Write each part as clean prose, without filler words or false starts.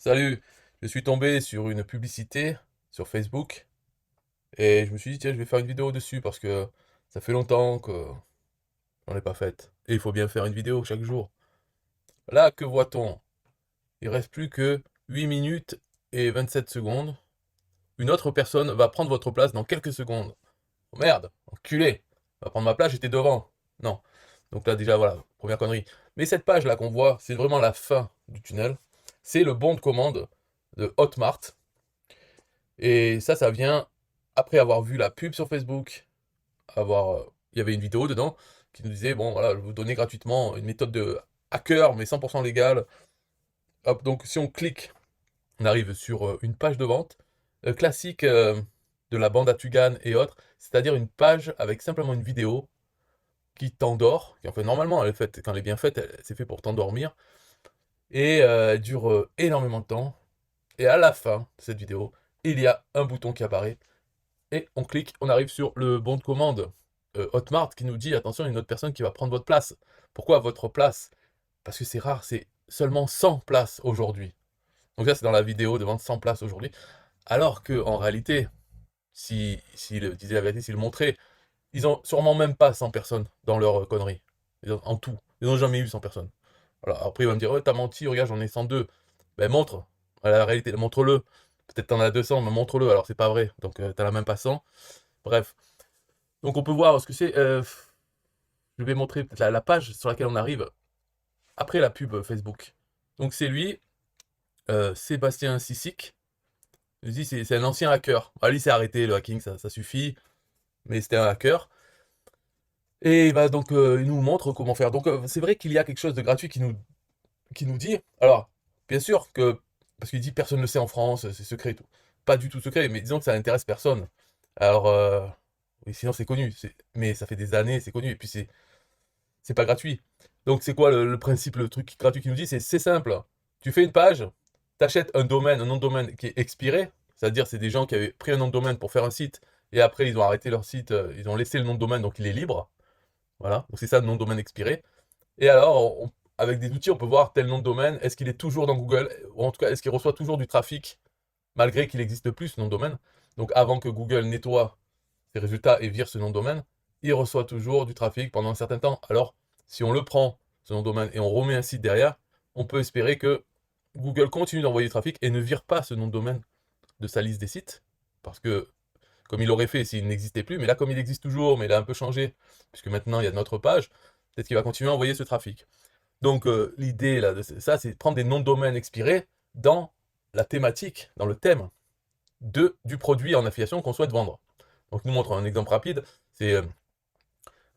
Salut, je suis tombé sur une publicité sur Facebook et je me suis dit tiens je vais faire une vidéo dessus parce que ça fait longtemps que j'en ai pas faite et il faut bien faire une vidéo chaque jour. Là que voit-on? Il reste plus que 8 minutes et 27 secondes. Une autre personne va prendre votre place dans quelques secondes. Oh merde, enculé, va prendre ma place, j'étais devant. Non. Donc là déjà voilà, première connerie. Mais cette page là qu'on voit, c'est vraiment la fin du tunnel. C'est le bon de commande de Hotmart. Et ça vient après avoir vu la pub sur Facebook, il y avait une vidéo dedans qui nous disait, bon voilà, je vais vous donner gratuitement une méthode de hacker, mais 100% légale. Hop, donc si on clique, on arrive sur une page de vente classique de la bande à Tugan et autres, c'est-à-dire une page avec simplement une vidéo qui t'endort, qui en fait normalement elle est faite, quand elle est bien faite, c'est fait pour t'endormir, et elle dure énormément de temps, et à la fin de cette vidéo, il y a un bouton qui apparaît et on clique, on arrive sur le bon de commande Hotmart qui nous dit attention, il y a une autre personne qui va prendre votre place. Pourquoi votre place? Parce que c'est rare, c'est seulement 100 places aujourd'hui. Donc là, c'est dans la vidéo de vente 100 places aujourd'hui. Alors que en réalité, s'il disait la vérité, s'il le montrait, ils ont sûrement même pas 100 personnes dans leur connerie. En tout. Ils n'ont jamais eu 100 personnes. Alors après, ils vont me dire, oh, t'as menti, regarde, j'en ai 102. Ben montre. La réalité, montre-le. Peut-être t'en as 200, mais montre-le. Alors c'est pas vrai. Donc t'en as même pas 100. Bref. Donc on peut voir ce que c'est. Je vais montrer peut-être la page sur laquelle on arrive après la pub Facebook. Donc c'est lui, Sébastien Sissic. Je dis c'est un ancien hacker. Ah, lui s'est arrêté le hacking, ça suffit. Mais c'était un hacker. Et bah donc il nous montre comment faire. Donc c'est vrai qu'il y a quelque chose de gratuit qui nous dit. Alors bien sûr que parce qu'il dit personne ne le sait en France, c'est secret et tout. Pas du tout secret, mais disons que ça n'intéresse personne. Alors oui, sinon c'est connu. Mais ça fait des années, c'est connu. Et puis c'est pas gratuit. Donc c'est quoi le principe, le truc gratuit qui nous dit? C'est simple. Tu fais une page, t'achètes un domaine, un nom de domaine qui est expiré, c'est-à-dire c'est des gens qui avaient pris un nom de domaine pour faire un site, et après ils ont arrêté leur site, ils ont laissé le nom de domaine, donc il est libre. Voilà, donc c'est ça le nom de domaine expiré. Et alors, avec des outils, on peut voir tel nom de domaine, est-ce qu'il est toujours dans Google, ou en tout cas, est-ce qu'il reçoit toujours du trafic, malgré qu'il n'existe plus ce nom de domaine. Donc avant que Google nettoie ses résultats et vire ce nom de domaine, il reçoit toujours du trafic pendant un certain temps. Alors, si on le prend, ce nom de domaine, et on remet un site derrière, on peut espérer que Google continue d'envoyer du trafic et ne vire pas ce nom de domaine de sa liste des sites, parce que, comme il l'aurait fait s'il n'existait plus, mais là, comme il existe toujours, mais il a un peu changé, puisque maintenant il y a notre page, peut-être qu'il va continuer à envoyer ce trafic. Donc, l'idée là, de ça, c'est de prendre des noms de domaine expirés dans la thématique, dans le thème du produit en affiliation qu'on souhaite vendre. Donc, je nous montre un exemple rapide. C'est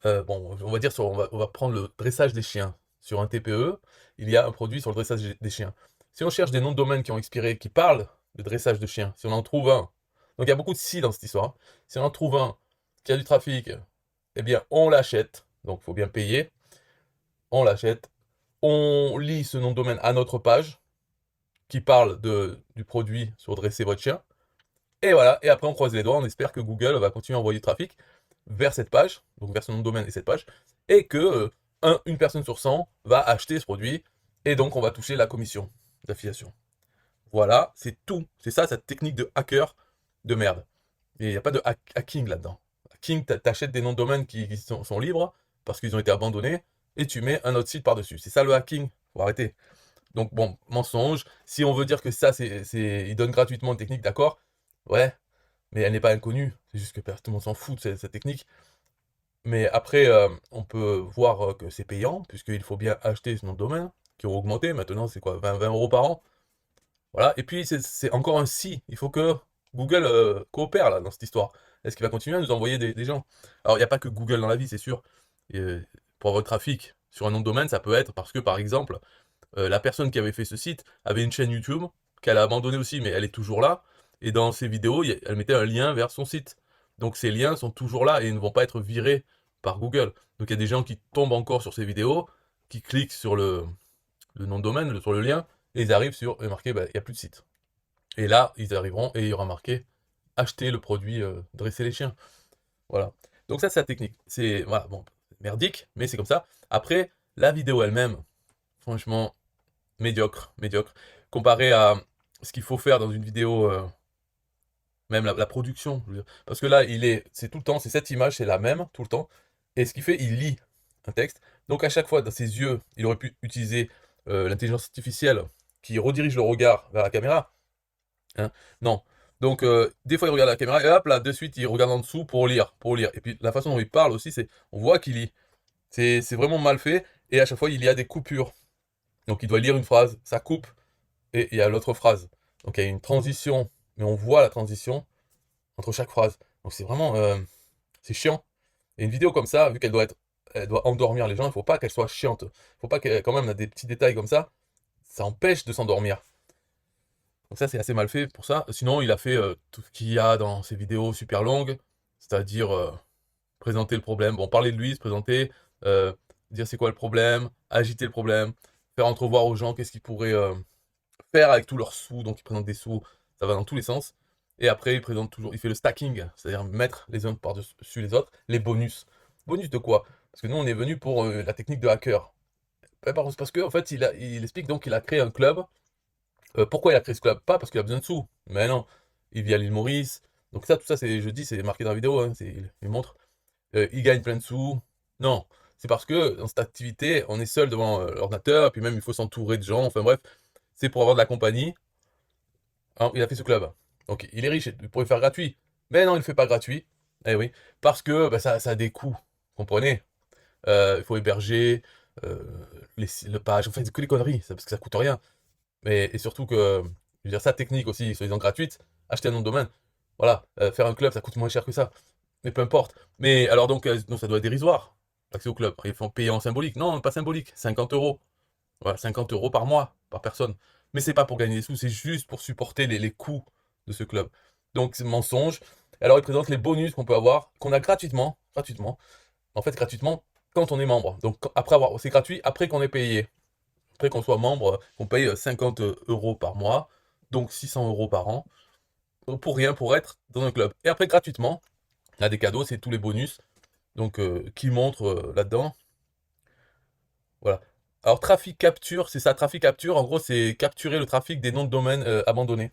bon, on va dire on va prendre le dressage des chiens. Sur un TPE, il y a un produit sur le dressage des chiens. Si on cherche des noms de domaine qui ont expiré, qui parlent de dressage de chiens, si on en trouve un, donc il y a beaucoup de si dans cette histoire. Si on en trouve un qui a du trafic, eh bien on l'achète. Donc il faut bien payer. On l'achète. On lit ce nom de domaine à notre page qui parle du produit sur dresser votre chien. Et voilà, et après on croise les doigts, on espère que Google va continuer à envoyer du trafic vers cette page, donc vers son nom de domaine et cette page, et que une personne sur 100 va acheter ce produit, et donc on va toucher la commission d'affiliation. Voilà, c'est tout. C'est ça, cette technique de hacker de merde. Et il n'y a pas de hacking là-dedans. Hacking, t'achètes des noms de domaine qui sont libres, parce qu'ils ont été abandonnés, et tu mets un autre site par-dessus. C'est ça le hacking, faut arrêter. Donc bon, mensonge. Si on veut dire que ça, ils donnent gratuitement une technique, d'accord. Ouais, mais elle n'est pas inconnue. C'est juste que tout le monde s'en fout de cette technique. Mais après, on peut voir que c'est payant, puisqu'il faut bien acheter ce nom de domaine, qui ont augmenté. Maintenant, c'est quoi, 20 euros par an? Voilà. Et puis, c'est encore un si. Il faut que Google coopère là, dans cette histoire. Est-ce qu'il va continuer à nous envoyer des gens? Alors, il n'y a pas que Google dans la vie, c'est sûr. Et, pour avoir le trafic sur un nom de domaine, ça peut être parce que, par exemple, la personne qui avait fait ce site avait une chaîne YouTube qu'elle a abandonnée aussi, mais elle est toujours là. Et dans ses vidéos, elle mettait un lien vers son site. Donc ces liens sont toujours là et ne vont pas être virés par Google. Donc il y a des gens qui tombent encore sur ces vidéos, qui cliquent sur le nom de domaine, sur le lien, et ils arrivent sur, et marqué, bah, il n'y a plus de site. Et là, ils arriveront et il y aura marqué acheter le produit dresser les chiens. Voilà. Donc ça, c'est la technique. C'est voilà, bon, merdique, mais c'est comme ça. Après, la vidéo elle-même, franchement, médiocre, médiocre. Comparé à ce qu'il faut faire dans une vidéo, même la production, je veux dire. Parce que là, c'est tout le temps, c'est cette image, c'est la même, tout le temps. Et ce qu'il fait, il lit un texte. Donc à chaque fois, dans ses yeux, il aurait pu utiliser l'intelligence artificielle qui redirige le regard vers la caméra. Hein. Non. Donc, des fois, il regarde la caméra et hop, là, de suite, il regarde en dessous pour lire, pour lire. Et puis, la façon dont il parle aussi, on voit qu'il lit. C'est vraiment mal fait. Et à chaque fois, il y a des coupures. Donc, il doit lire une phrase, ça coupe, et il y a l'autre phrase. Donc, il y a une transition, mais on voit la transition entre chaque phrase. Donc, c'est vraiment, c'est chiant. Et une vidéo comme ça, vu elle doit endormir les gens, il ne faut pas qu'elle soit chiante. Il ne faut pas qu'elle, quand même, a des petits détails comme ça empêche de s'endormir. Donc ça, c'est assez mal fait pour ça. Sinon, il a fait tout ce qu'il y a dans ses vidéos super longues, c'est-à-dire présenter le problème, bon, parler de lui, se présenter, euh, dire c'est quoi le problème, agiter le problème, faire entrevoir aux gens qu'est-ce qu'ils pourraient faire avec tous leurs sous, donc il présente des sous, ça va dans tous les sens. Et après, il fait le stacking, c'est-à-dire mettre les uns par-dessus les autres, les bonus. Bonus de quoi? Parce que nous, on est venu pour la technique de hacker. Parce que, en fait, il explique donc qu'il a créé un club. Pourquoi il a créé ce club? Pas parce qu'il a besoin de sous, mais non. Il vit à l'île Maurice. Donc ça, tout ça, je dis, c'est marqué dans la vidéo, hein, il montre. Il gagne plein de sous. Non, c'est parce que dans cette activité, on est seul devant l'ordinateur, et puis même il faut s'entourer de gens, enfin bref, c'est pour avoir de la compagnie. Hein, il a fait ce club. Donc il est riche, il pourrait le faire gratuit. Mais non, il ne le fait pas gratuit. Eh oui, parce que bah, ça a des coûts, comprenez? Il faut héberger, euh, le page, enfin c'est que des conneries, parce que ça coûte rien. Et surtout que, je veux dire, sa technique aussi, soi-disant gratuite, acheter un nom de domaine. Voilà, faire un club, ça coûte moins cher que ça. Mais peu importe. Mais alors donc, non, ça doit être dérisoire, l'accès au club. Ils font payer en symbolique. Non, pas symbolique, 50 euros. Voilà, 50 euros par mois, par personne. Mais c'est pas pour gagner des sous, c'est juste pour supporter les coûts de ce club. Donc c'est mensonge. Alors il présente les bonus qu'on peut avoir, qu'on a gratuitement, gratuitement. En fait, gratuitement, quand on est membre. Donc c'est gratuit après qu'on ait payé. Après qu'on soit membre, qu'on paye 50 euros par mois, donc 600 euros par an, pour rien, pour être dans un club. Et après, gratuitement, il y a des cadeaux, c'est tous les bonus, donc qui montrent là-dedans. Voilà. Alors, trafic capture, c'est ça, trafic capture, en gros, c'est capturer le trafic des noms de domaine abandonnés.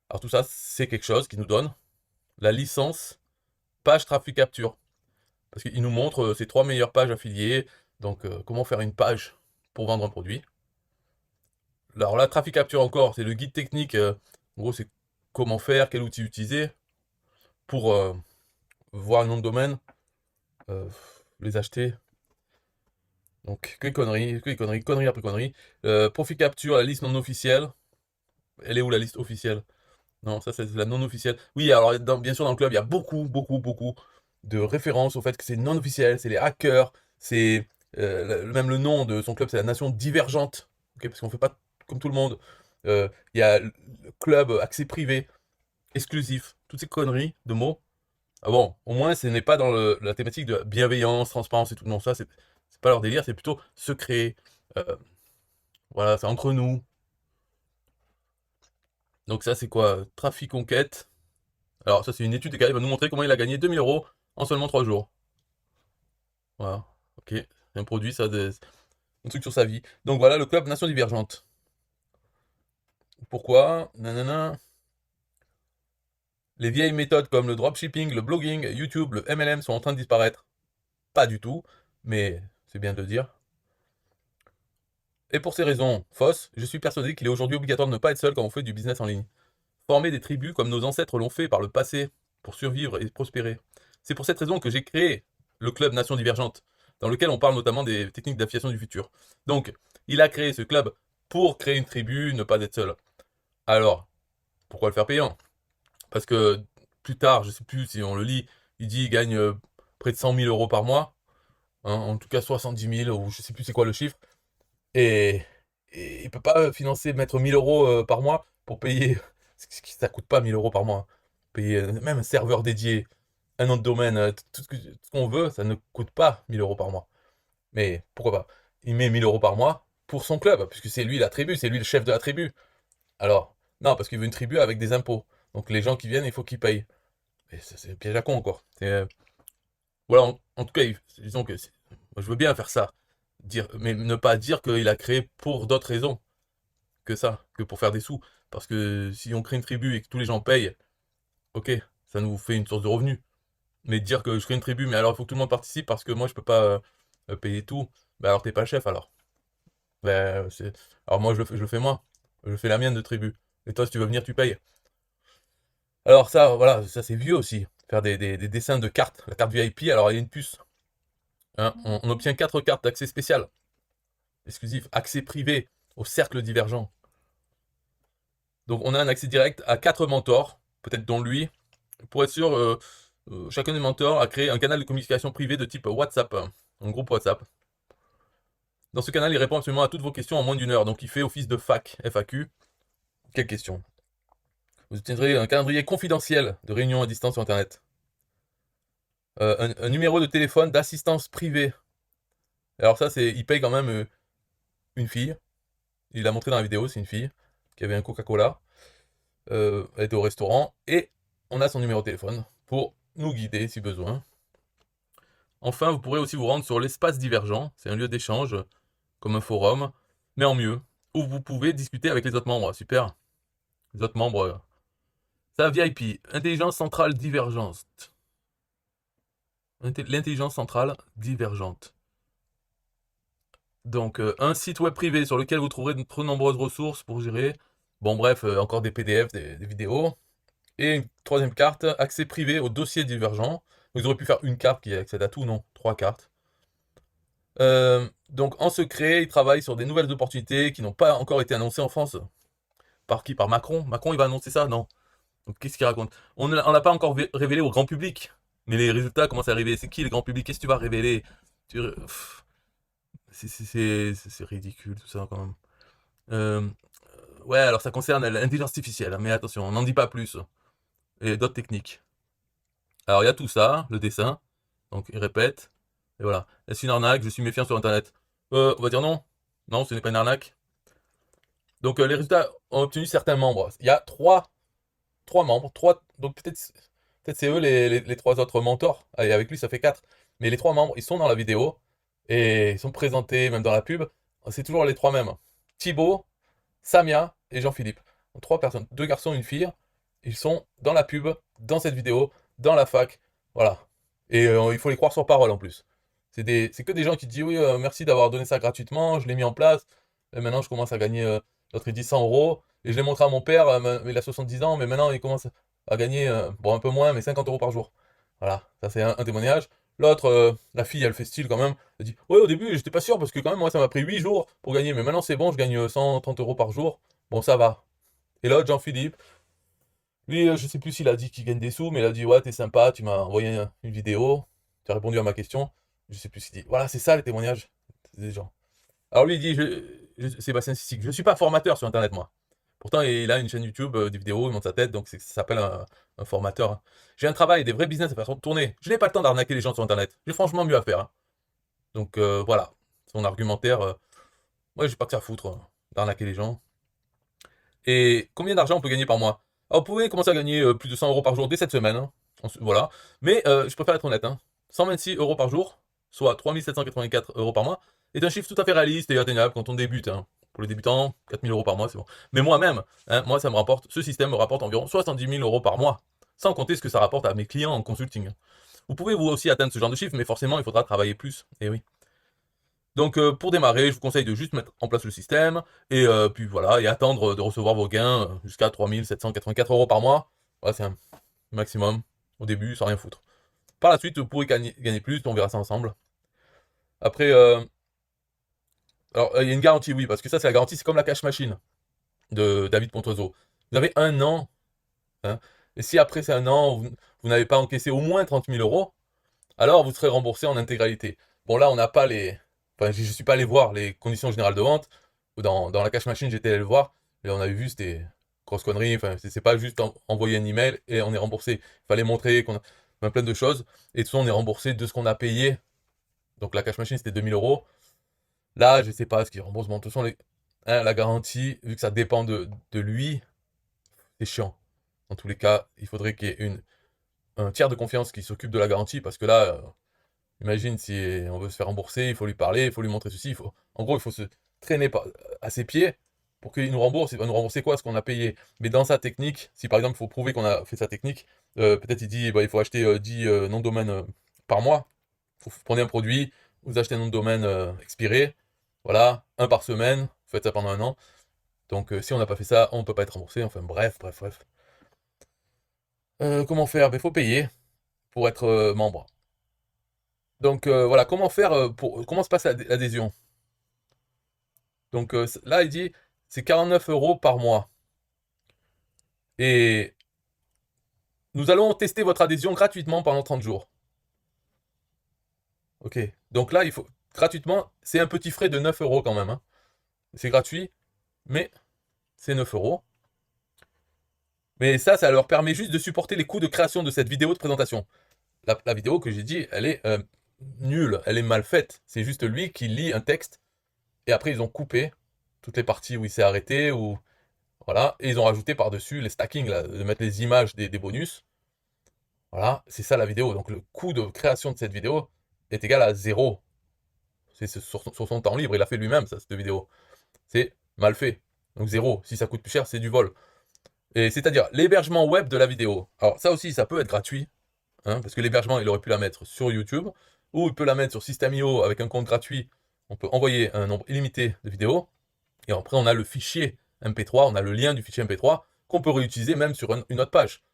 Alors, tout ça, c'est quelque chose qui nous donne la licence page trafic capture. Parce qu'il nous montre ces 3 meilleures pages affiliées, donc comment faire une page pour vendre un produit. Alors là, Traffic Capture encore, c'est le guide technique. En gros, c'est comment faire, quel outil utiliser pour voir un nom de domaine, euh, les acheter. Donc, que des conneries, conneries après conneries. Profit Capture, la liste non officielle. Elle est où la liste officielle? Non, ça c'est la non officielle. Oui, alors bien sûr dans le club, il y a beaucoup, beaucoup, beaucoup de références au fait que c'est non officiel, c'est les hackers, c'est même le nom de son club, c'est la Nation Divergente, ok, parce qu'on fait pas comme tout le monde. Il y a le club accès privé, exclusif, toutes ces conneries de mots. Ah bon, au moins ce n'est pas dans la thématique de bienveillance, transparence et tout. Non, ça c'est pas leur délire, c'est plutôt secret. euh, voilà, c'est entre nous. Donc ça c'est quoi? Trafic conquête. Alors, ça, c'est une étude, et il va nous montrer comment il a gagné 2000 euros en seulement 3 jours. Voilà. Ok. C'est un produit, ça, un truc sur sa vie. Donc voilà, le club Nation Divergente. Pourquoi? Nanana. Les vieilles méthodes comme le dropshipping, le blogging, YouTube, le MLM sont en train de disparaître. Pas du tout, mais c'est bien de le dire. Et pour ces raisons fausses, je suis persuadé qu'il est aujourd'hui obligatoire de ne pas être seul quand on fait du business en ligne. Former des tribus comme nos ancêtres l'ont fait par le passé pour survivre et prospérer. C'est pour cette raison que j'ai créé le club Nation Divergente, dans lequel on parle notamment des techniques d'affiliation du futur. Donc, il a créé ce club pour créer une tribu, ne pas être seul. Alors, pourquoi le faire payant? Parce que plus tard, je ne sais plus si on le lit, il dit qu'il gagne près de 100 000 euros par mois, hein, en tout cas 70 000, ou je ne sais plus c'est quoi le chiffre, et, et il ne peut pas financer, mettre 1000 euros par mois pour payer, ça coûte pas 1000 euros par mois, hein. Payer même un serveur dédié, un nom de domaine, tout ce qu'on veut, ça ne coûte pas 1000 euros par mois. Mais pourquoi pas? Il met 1000 euros par mois pour son club, puisque c'est lui la tribu, c'est lui le chef de la tribu. Alors, non, parce qu'il veut une tribu avec des impôts. Donc les gens qui viennent, il faut qu'ils payent. Mais c'est un piège à con encore. Voilà, en tout cas, disons que moi, je veux bien faire ça. Mais ne pas dire qu'il a créé pour d'autres raisons. que ça, que pour faire des sous. Parce que si on crée une tribu et que tous les gens payent, ok, ça nous fait une source de revenus. Mais dire que je crée une tribu, mais alors il faut que tout le monde participe parce que moi je peux pas payer tout, bah alors t'es pas le chef alors. Alors moi je le fais moi, je fais la mienne de tribu. Et toi si tu veux venir tu payes. Alors ça, voilà, ça c'est vieux aussi. Faire des dessins de cartes. La carte VIP, alors il y a une puce. Hein. On obtient 4 cartes d'accès spécial, exclusif, accès privé au cercle divergent. Donc on a un accès direct à 4 mentors, peut-être dont lui. Pour être sûr, chacun des mentors a créé un canal de communication privé de type WhatsApp, un groupe WhatsApp. Dans ce canal, il répond absolument à toutes vos questions en moins d'1 heure. Donc il fait office de FAQ. Quelles questions? Vous obtiendrez un calendrier confidentiel de réunions à distance sur Internet. Un numéro de téléphone d'assistance privée. Alors ça, il paye quand même une fille. Il l'a montré dans la vidéo, c'est une fille qui avait un Coca-Cola. Elle était au restaurant. Et on a son numéro de téléphone pour nous guider si besoin. Enfin, vous pourrez aussi vous rendre sur l'espace divergent. C'est un lieu d'échange, comme un forum, mais en mieux, où vous pouvez discuter avec les autres membres. Super. Les autres membres. Ça, VIP. Intelligence centrale divergente. L'intelligence centrale divergente. Donc, un site web privé sur lequel vous trouverez de trop nombreuses ressources pour gérer. Bon, bref, encore des PDF, des vidéos. Et une troisième carte, accès privé au dossier divergent. Vous auriez pu faire une carte qui accède à tout, non? 3 cartes. Donc, en secret, il travaille sur des nouvelles opportunités qui n'ont pas encore été annoncées en France. Par qui? Par Macron? Macron, il va annoncer ça? Non. Donc, qu'est-ce qu'il raconte? On n'a pas encore révélé au grand public. Mais les résultats commencent à arriver. C'est qui le grand public? Qu'est-ce que tu vas révéler? C'est ridicule tout ça quand même. Euh, ouais, alors ça concerne l'intelligence artificielle, hein, mais attention, on n'en dit pas plus. Et d'autres techniques. Alors il y a tout ça, le dessin. Donc il répète. Et voilà. Est-ce une arnaque? Je suis méfiant sur Internet. On va dire non. Non, ce n'est pas une arnaque. Donc les résultats ont obtenu certains membres. Il y a trois membres. Donc peut-être c'est eux les 3 autres mentors. Et avec lui, ça fait 4. Mais les 3 membres, ils sont dans la vidéo. Et ils sont présentés même dans la pub. C'est toujours les 3 mêmes. Thibaut, Samia et Jean-Philippe. 3 personnes, 2 garçons, une fille. Ils sont dans la pub, dans cette vidéo, dans la fac. Voilà. Et il faut les croire sur parole en plus. C'est que des gens qui disent oui, merci d'avoir donné ça gratuitement, je l'ai mis en place. Et maintenant, je commence à gagner, l'autre il dit 100 euros. Et je l'ai montré à mon père, il a 70 ans, mais maintenant il commence à gagner, bon, un peu moins, mais 50 euros par jour. Voilà, ça c'est un témoignage. L'autre, la fille, elle fait style quand même. Elle dit ouais, au début, j'étais pas sûr parce que quand même, moi, ça m'a pris 8 jours pour gagner, mais maintenant c'est bon, je gagne 130 euros par jour. Bon, ça va. Et l'autre, Jean-Philippe, lui, je sais plus s'il a dit qu'il gagne des sous, mais il a dit ouais, t'es sympa, tu m'as envoyé une vidéo, tu as répondu à ma question. Je sais plus ce qu'il dit. Voilà, c'est ça les témoignages des gens. Alors lui, il dit Sébastien Sissic, je suis pas formateur sur Internet, moi. Pourtant, il a une chaîne YouTube, des vidéos, il monte sa tête, donc ça s'appelle un formateur. Hein. J'ai un travail, des vrais business à faire tourner. Je n'ai pas le temps d'arnaquer les gens sur Internet. J'ai franchement mieux à faire. Hein. Donc voilà, son argumentaire. Moi, j'ai pas que ça à foutre d'arnaquer les gens. Et combien d'argent on peut gagner par mois? Alors, vous pouvez commencer à gagner plus de 100 euros par jour dès cette semaine. Hein. Voilà. Mais je préfère être honnête. Hein. 126 euros par jour, soit 3784 euros par mois, est un chiffre tout à fait réaliste et atteignable quand on débute. Hein. Pour les débutants, 4000 euros par mois, c'est bon. Mais moi-même, hein, moi, ce système me rapporte environ 70 000 euros par mois, sans compter ce que ça rapporte à mes clients en consulting. Vous pouvez vous aussi atteindre ce genre de chiffre, mais forcément, il faudra travailler plus. Et oui. Donc pour démarrer, je vous conseille de juste mettre en place le système et puis voilà et attendre de recevoir vos gains jusqu'à 3784 euros par mois. Voilà, c'est un maximum au début sans rien foutre. Par la suite, vous pourrez gagner plus, on verra ça ensemble. Après, alors il y a une garantie, oui, parce que ça c'est la garantie, c'est comme la cash machine de David Pontrezo. Vous avez un an, hein, et si après c'est un an, vous n'avez pas encaissé au moins 30 000 euros, alors vous serez remboursé en intégralité. Bon là, on n'a pas les... Enfin, je ne suis pas allé voir les conditions générales de vente. Dans la cash machine, j'étais allé le voir. Et on avait vu, c'était grosse connerie. Enfin, c'est pas juste envoyer un email et on est remboursé. Il fallait montrer qu'on a plein de choses. Et tout ça, on est remboursé de ce qu'on a payé. Donc la cash machine, c'était 2000 euros. Là, je sais pas ce qui rembourse. Bon, de toute façon, hein, la garantie, vu que ça dépend de lui, c'est chiant. Dans tous les cas, il faudrait qu'il y ait un tiers de confiance qui s'occupe de la garantie. Parce que là, imagine si on veut se faire rembourser, il faut lui parler, il faut lui montrer ceci, en gros, il faut se traîner à ses pieds pour qu'il nous rembourse, il va nous rembourser quoi? Ce qu'on a payé. Mais dans sa technique, si par exemple il faut prouver qu'on a fait sa technique, peut-être il dit bah, il faut acheter 10 noms de domaine par mois. Vous prenez un produit, vous achetez un nom de domaine expiré, voilà, un par semaine, vous faites ça pendant un an. Donc si on n'a pas fait ça, on ne peut pas être remboursé. Enfin bref, bref, bref. Comment faire? Il faut payer pour être membre. Donc voilà, comment faire comment se passe l'adhésion? Donc là, il dit c'est 49 € par mois. Et nous allons tester votre adhésion gratuitement pendant 30 jours. Ok. Donc là, il faut gratuitement, c'est un petit frais de 9 € quand même, hein. C'est gratuit, mais c'est 9 €. Mais ça leur permet juste de supporter les coûts de création de cette vidéo de présentation. La vidéo que j'ai dit, elle est nulle, elle est mal faite. C'est juste lui qui lit un texte, et après ils ont coupé toutes les parties où il s'est arrêté, ou voilà, et ils ont rajouté par-dessus les stacking, là, de mettre les images des bonus. Voilà, c'est ça la vidéo. Donc le coût de création de cette vidéo est égal à 0. C'est sur son temps libre, il a fait lui-même cette vidéo. C'est mal fait. Donc 0. Si ça coûte plus cher, c'est du vol. Et c'est-à-dire l'hébergement web de la vidéo. Alors ça aussi, ça peut être gratuit, hein, parce que l'hébergement, il aurait pu la mettre sur YouTube, ou il peut la mettre sur System.io avec un compte gratuit. On peut envoyer un nombre illimité de vidéos, et après on a le fichier MP3, on a le lien du fichier MP3 qu'on peut réutiliser même sur une autre page.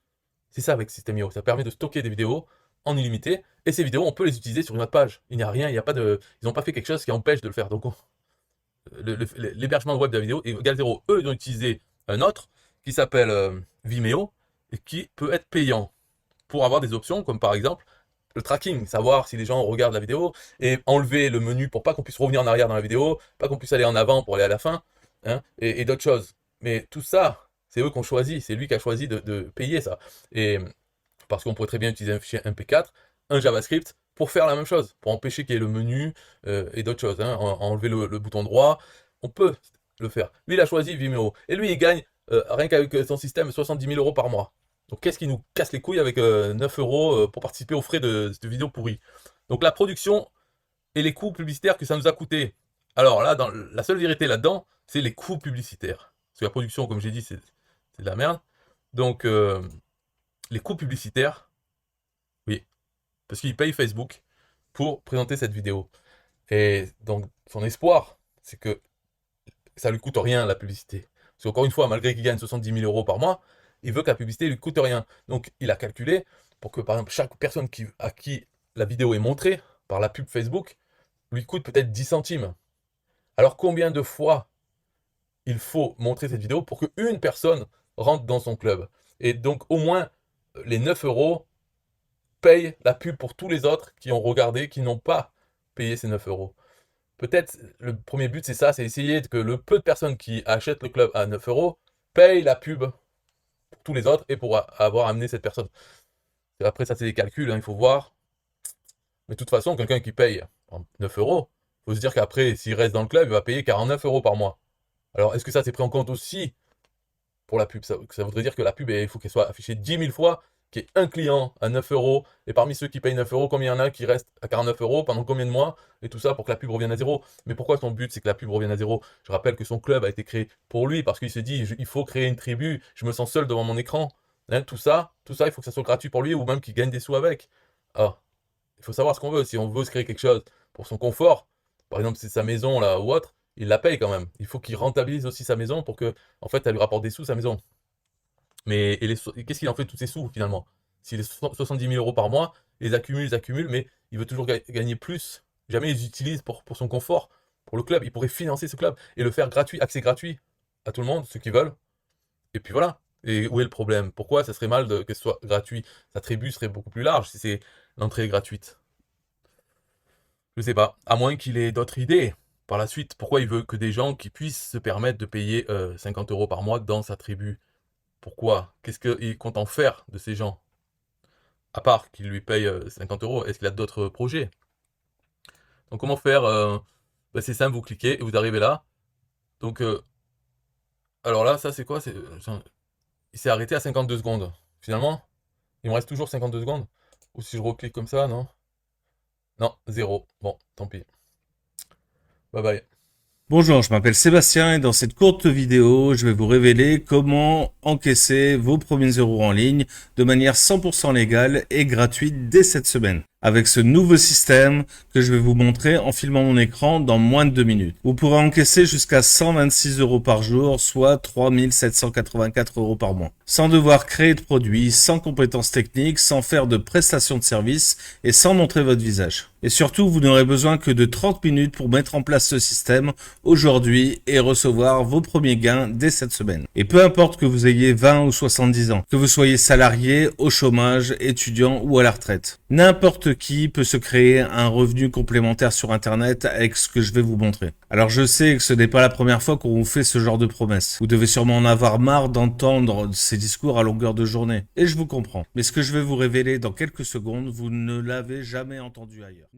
C'est ça avec System.io, ça permet de stocker des vidéos en illimité, et ces vidéos, on peut les utiliser sur une autre page. Il n'y a rien, il n'y a pas de... Ils n'ont pas fait quelque chose qui empêche de le faire. Donc l'hébergement web de la vidéo est égal 0. Eux, ils ont utilisé un autre qui s'appelle Vimeo, et qui peut être payant, pour avoir des options comme par exemple le tracking, savoir si les gens regardent la vidéo, et enlever le menu pour pas qu'on puisse revenir en arrière dans la vidéo, pas qu'on puisse aller en avant pour aller à la fin, hein, et d'autres choses. Mais tout ça, c'est eux qui ont choisi, c'est lui qui a choisi de payer ça. Et parce qu'on pourrait très bien utiliser un fichier MP4, un JavaScript, pour faire la même chose, pour empêcher qu'il y ait le menu et d'autres choses, hein, enlever le bouton droit, on peut le faire. Lui, il a choisi Vimeo, et lui, il gagne, rien qu'avec son système, 70 000 € par mois. Donc qu'est-ce qui nous casse les couilles avec 9 € pour participer aux frais de cette vidéo pourrie? Donc la production et les coûts publicitaires que ça nous a coûté. Alors là, la seule vérité là-dedans, c'est les coûts publicitaires. Parce que la production, comme j'ai dit, c'est de la merde. Donc les coûts publicitaires, oui, parce qu'il paye Facebook pour présenter cette vidéo. Et donc son espoir, c'est que ça lui coûte rien la publicité. Parce qu'encore une fois, malgré qu'il gagne 70 000 € par mois, il veut que la publicité lui coûte rien. Donc il a calculé pour que par exemple chaque personne à qui la vidéo est montrée par la pub Facebook lui coûte peut-être 10 centimes. Alors combien de fois il faut montrer cette vidéo pour qu'une personne rentre dans son club? Et donc au moins les 9 € payent la pub pour tous les autres qui ont regardé, qui n'ont pas payé ces 9 €. Peut-être le premier but c'est ça, c'est essayer que le peu de personnes qui achètent le club à 9 € payent la pub pour tous les autres et pour avoir amené cette personne. Et après ça c'est des calculs, hein, il faut voir. Mais de toute façon, quelqu'un qui paye 9 €, il faut se dire qu'après, s'il reste dans le club, il va payer 49 € par mois. Alors est-ce que ça c'est pris en compte aussi pour la pub? Ça voudrait dire que la pub, il faut qu'elle soit affichée 10 000 fois, qu'il y ait un client à 9 €, et parmi ceux qui payent 9 €, combien il y en a qui restent à 49 € pendant combien de mois, et tout ça pour que la pub revienne à zéro. Mais pourquoi son but c'est que la pub revienne à zéro? Je rappelle que son club a été créé pour lui, parce qu'il se dit, il faut créer une tribu, je me sens seul devant mon écran. Hein, tout ça, il faut que ça soit gratuit pour lui, ou même qu'il gagne des sous avec. Ah, il faut savoir ce qu'on veut. Si on veut se créer quelque chose pour son confort, par exemple c'est sa maison là ou autre, il la paye quand même. Il faut qu'il rentabilise aussi sa maison pour que, en fait, elle lui rapporte des sous sa maison. Mais qu'est-ce qu'il en fait de tous ces sous finalement? S'il est 70 000 € par mois, ils accumulent, mais il veut toujours gagner plus. Jamais ils utilisent pour son confort, pour le club. Il pourrait financer ce club et le faire gratuit, accès gratuit à tout le monde, ceux qui veulent. Et puis voilà. Et où est le problème? Pourquoi ça serait mal que ce soit gratuit? Sa tribu serait beaucoup plus large si c'est l'entrée est gratuite. Je sais pas. À moins qu'il ait d'autres idées. Par la suite, pourquoi il veut que des gens qui puissent se permettre de payer 50 € par mois dans sa tribu? Pourquoi? Qu'est-ce qu'il compte en faire de ces gens? À part qu'il lui paye 50 €, est-ce qu'il a d'autres projets? Donc comment faire? Bah, c'est simple, vous cliquez et vous arrivez là. Donc alors là, ça c'est quoi? Il s'est arrêté à 52 secondes. Finalement, il me reste toujours 52 secondes. Ou si je reclique comme ça, non? Non, zéro. Bon, tant pis. Bye bye. Bonjour, je m'appelle Sébastien et dans cette courte vidéo, je vais vous révéler comment encaisser vos premiers euros en ligne de manière 100% légale et gratuite dès cette semaine. Avec ce nouveau système que je vais vous montrer en filmant mon écran dans moins de 2 minutes. Vous pourrez encaisser jusqu'à 126 euros par jour, soit 3784 euros par mois. Sans devoir créer de produits, sans compétences techniques, sans faire de prestations de services et sans montrer votre visage. Et surtout, vous n'aurez besoin que de 30 minutes pour mettre en place ce système aujourd'hui et recevoir vos premiers gains dès cette semaine. Et peu importe que vous ayez 20 ou 70 ans, que vous soyez salarié, au chômage, étudiant ou à la retraite. N'importe qui peut se créer un revenu complémentaire sur Internet avec ce que je vais vous montrer. Alors je sais que ce n'est pas la première fois qu'on vous fait ce genre de promesses. Vous devez sûrement en avoir marre d'entendre ces discours à longueur de journée. Et je vous comprends. Mais ce que je vais vous révéler dans quelques secondes, vous ne l'avez jamais entendu ailleurs.